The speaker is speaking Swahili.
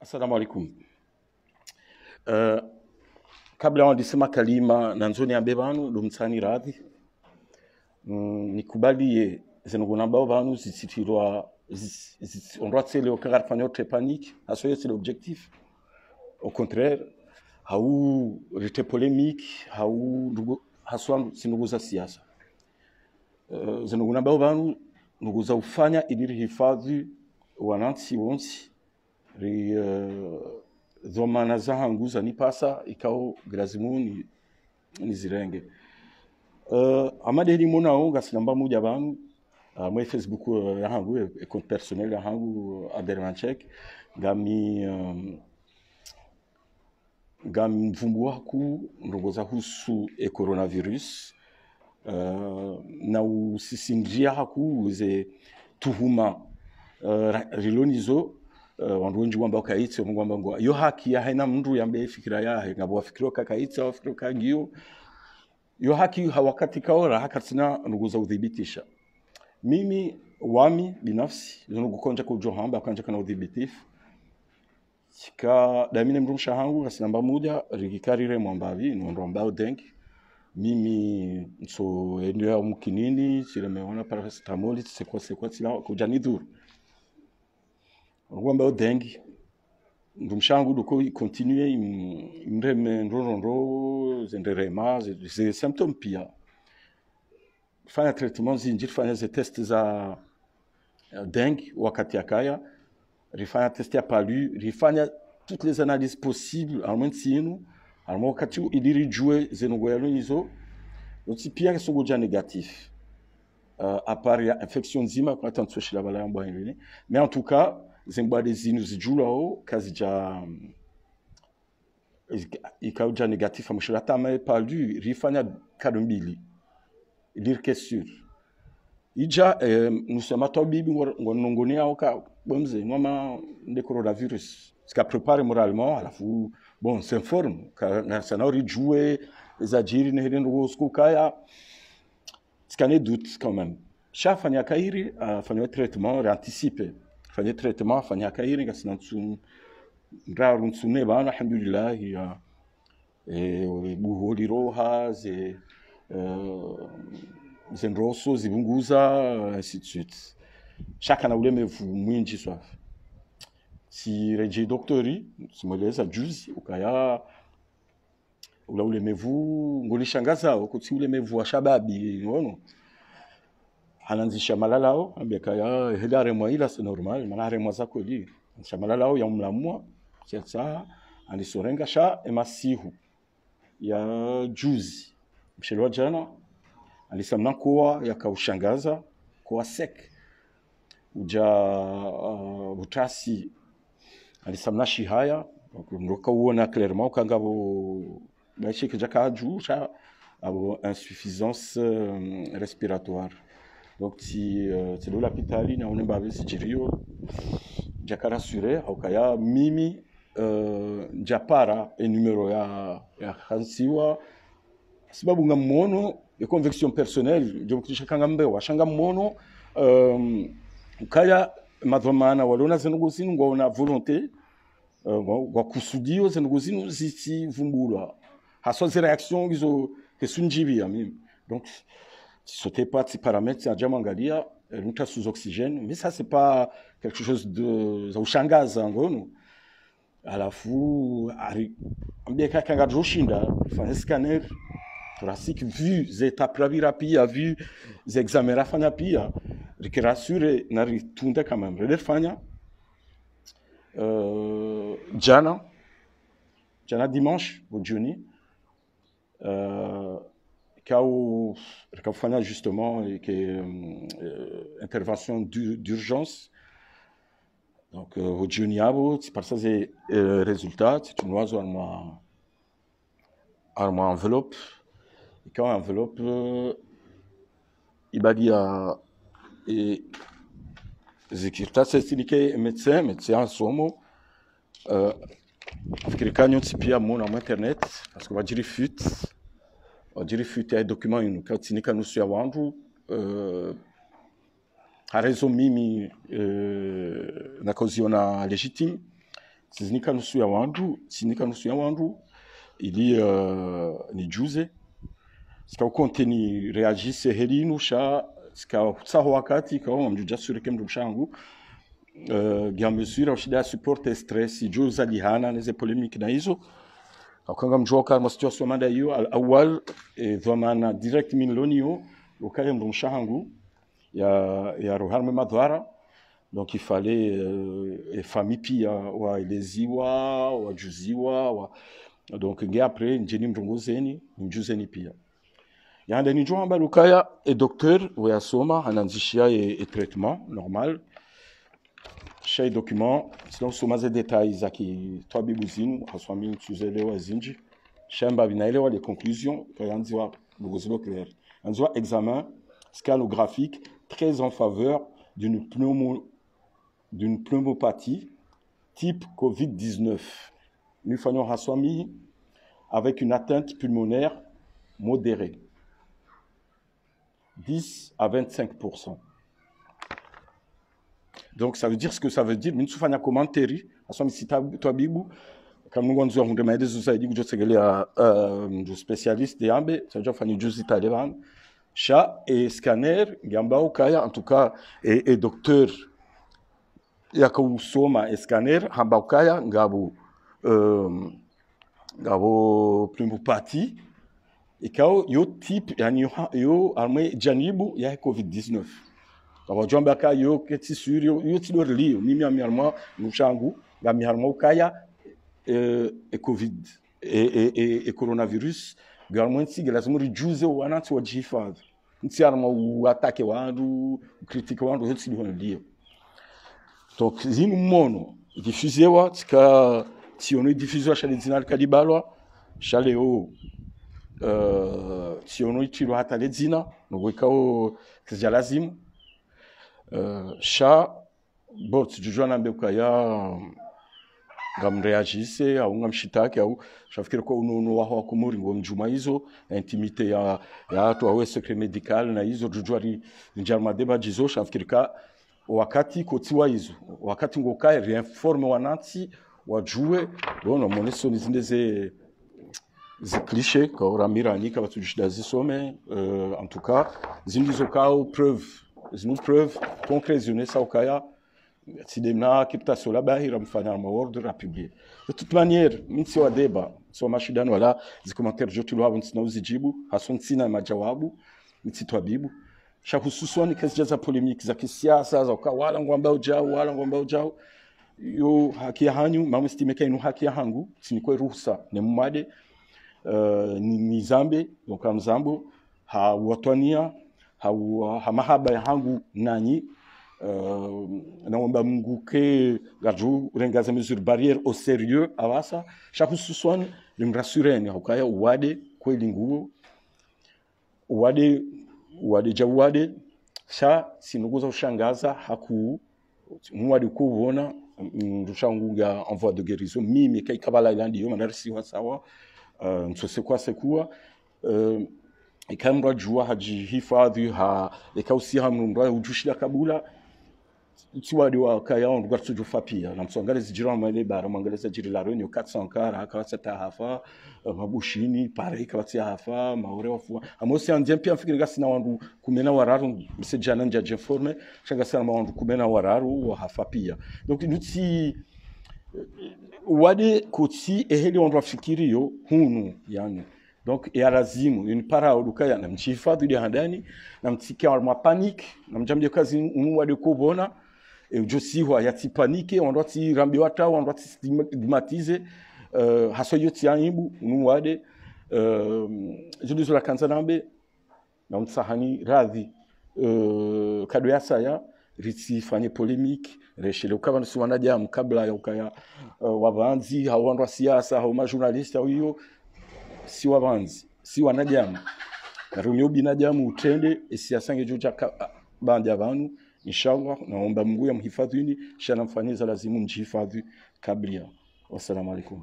Assalamu alaikum. Kabla wandisema kalima na nzoni ya bebanu dumtsani radhi nikubalie zenogona banu zisitirwa on tsele okagar fanyote panique asoye c'est l'objectif. Au contraire hau rite polémique hau haswa sinuguza siasa zenogona banu nuguza ufanya ili hifadhi wananchi wonsi ri zomana zahanguza nipasa ikao grazimu ni zirenge amadeli mona onga sinamba muja banu moi Facebook yahangu e compte personnel yahangu Adermanchek gami mvumbua ku ndogoza husu e coronavirus na usisingia haku ze tuhuma rilonizo wandu wengi wamba kaitse ngwamba ngo yo haki ya haina mndu yambe fikira yahe ngabo wafikiro kakaitse wafikiro kagio yo haki hawakati kaora hakatina nuguza udhibitisha mimi wami binafsi zonugukonja ko johamba kanja kana udhibitifu sika damine mrumsha hangu kasinamba moja rigikarire mwambavi ndo ambao dengi mimi so eneo mkinini silemeona paracetamol c'est quoi sila kujani dhuru ngwamba dengi ndumshangu duko continue imreme ndorondo zenderema ze symptômes pia fanya traitement zinjir fanya ze tests za dengue wakati akaya rifanya test ya palu rifanya toutes les analyses possibles en mentino alors wakati idiri jouer zenogoyalo nizo donc pia sogoja négatif à part ya infection nzima kwa tanto shila bala yambo ngene mais en tout cas zembade zinu zijulao kazi ja ikauja négatif amushira tama palu rifanya kadombili dire que sûr ija nous sommes atobibi ngonongoni aoka bomze ngoma de coronavirus ska prépare moralement alafu bon s'informe na sanori jouer les ajiri ne hendo skukaya skane doute quand même chafanya kairi fanya traitement réanticipé fanya traitement fanya kairi ngasina tsu ndaru ntsune bana alhamdulillah ya buholi roha ze zenroso zibunguza ainsi de suite chaque na ulemevu mwinji swa si reji doktori simoleza juzi ukaya ula ulemevu ngolishangaza ukuthi ulemevu wa shababi ngono ananzisha malalao ambekaya hedare mwaila c'est normal manare mwazako li shamalao ya mlamwa sasa anisorenga sha emasihu ya juzi mshelwa jana alisamna kuwa yakaushangaza kuwa sek uja butasi alisamna shihaya ndoka uona clairement ukangabo bashike jakaju cha abo insuffisance respiratoire donc si c'est de l'hôpital na on mbabe sijirio jakara rassuré aukaya mimi japara e numero ya khansiwa sababu ngamono de conviction personnelle je kushakanga mbewa washanga mono ukaya madhomana walona zenuguzinu ngona volonté ngwa kusudio zenuguzinu zisivumbulwa haso ze réaction izo kesunjibia mimi donc si sautait pas ces paramètres c'est déjà mangalia nuta sous oxygène mais ça c'est pas quelque chose de ushangaza ngono alafu ambeka kanga joshinda fanya scanner thoracique vu zétapes rapide vu les examens rafanya pia rassuré na ritunda quand même redefanya jana dimanche au jeudi kafanya justement que intervention d'urgence donc au jeudi abo c'est par ça c'est résultat c'est une oiseau armoire enveloppe et quand enveloppe ibadia et zikirta c'est médecin en somo fikirikanyo pia mona internet parce que va dire fut document inu katsinika nusu ya wandu harezo mimi na causiona légitime sizinika nusu ya wandu ili ni juze sika ukonteni reagisse helinu sha sika tsaho wakati kwa mjuja surike mdumshangu gya mesure shida support stress juza lihana neze polemique na hizo akanga mjoka ma situation manda hiyo al awal dhamana direct min lonio ukale mdumshangu ya roharme madhara. Donc il fallait famille pia wa eleziwa wa juziwa donc nge après njeni mrongozeni mjuzeni pia yanda ni jomba lukaya e docteur wa yasoma ananzishia e traitement normal chez document sinon soma ze détails zaki twabibuzinu haswami tuzelewa zinji shamba binaelewa les conclusions kayanziwa lugozilo clair anziwa examen scalographique très en faveur d'une pneumopathie type Covid-19. Nous faisons Haswami avec une atteinte pulmonaire modérée, 10 à 25%. Donc ça veut dire ce que ça veut dire. Nous faisons un commentaire. Haswami si toi bibu, comme nous avons dit, nous avons dit que spécialiste de ambe, ça veut dire faire juzi taliban, chat et scanner, gamba kaya en tout cas et docteur. Yakausoma scanner hambaukaya ngabo pneumopathie ikao yo type yani yo arme janibu ya Covid-19 kwa jomba ka yo keti sur yo tidor lio mimi amiarma mushangu ga miarma ukaya Covid et coronavirus garmo nsiga lazima reduce wanati wa jihad nti arma u attaque wandu critique wandu yo tidor lio. Donc zinu mono diffusewa tika tiono diffusewa shale zinal kadibalwa shale o tiono itiro hata ledzina no wekao kizja lazim sha bot jujwana mbekaya ngam reagisse au ngam shitake au shafikiri kwa unono wa kumuri ngo mjuma hizo intimite ya watu wa secret medical na hizo jujwari njarma deba jizo shafikiri ka wakati kotiwa hizo wakati ngokae reinforme wananchi wajue bona moneso nizindeze cliché kwa ramira nika batujishida zisome en tout cas zindizo kao preuve concrétionner ça okaya sidemna kiptation la bahira mfanya ma ordre à publier de toute manière msi wa deba so mashidano wala zi commentaires jotu lo avant sina uzijibu hason sina majawabu msi twabibu shahususwani kazi za polemiki za kisiasa za wala ngwamba ujao yo haki ya hanyu mamestimeka inu haki ya hangu sinikwe ruhusa ne mumade ni zambe donc amzambo ha watwania ha mahaba ya hangu nanyi naomba Mungu ke gaju rengaza mesure barrière au sérieux awasa shahususwani limrasureni hukaya uwade kweli nguo uwade jawade sha sinuguza ushangaza haku mwadi kuona ndushanguga en voie de guérison mimi kai kabala ilandi yo manarisi wa sawa nsose kwa sekua ikamra jua haji hifadhi ha ikausi hamrundwa ujushida kabula tiwadi wa kaya on gwartu jufapia na msongale zijira male bara mangaleza jiri la renyo 400 kara akawata hafa mabushini pare ikawata hafa maure wafu amosi andien pia mfikiri gasi na wandu kumena wararu msejana nja jeforme shanga sana wandu kumena wararu wa hafa pia donc nuti wade koti eheli wandu wafikiri yo hunu yani donc yarazimu une para odukaya na mchifadhi de handani na mtikia ma panique na mjamje kazi wade kubona et aussi yati panique on doit ti rambiwa ta on doit stigmatiser hasoyo ti aibu nuwade je dis la kanzanambe na msahani radhi kado ya saya ritsi fanye polemique reshele ukaba nsuwanaja mkabla ya ukaya wabanzi hawandwa siasa hao majournaliste au hiyo si wabanzi si wanajamu rumyo binajamu utende siasa ngejoja bandi abantu inshallah naomba Mungu yamhifadhini shana mfanyiza lazimu mjihifadhi kabla. Wassalamu alaikum.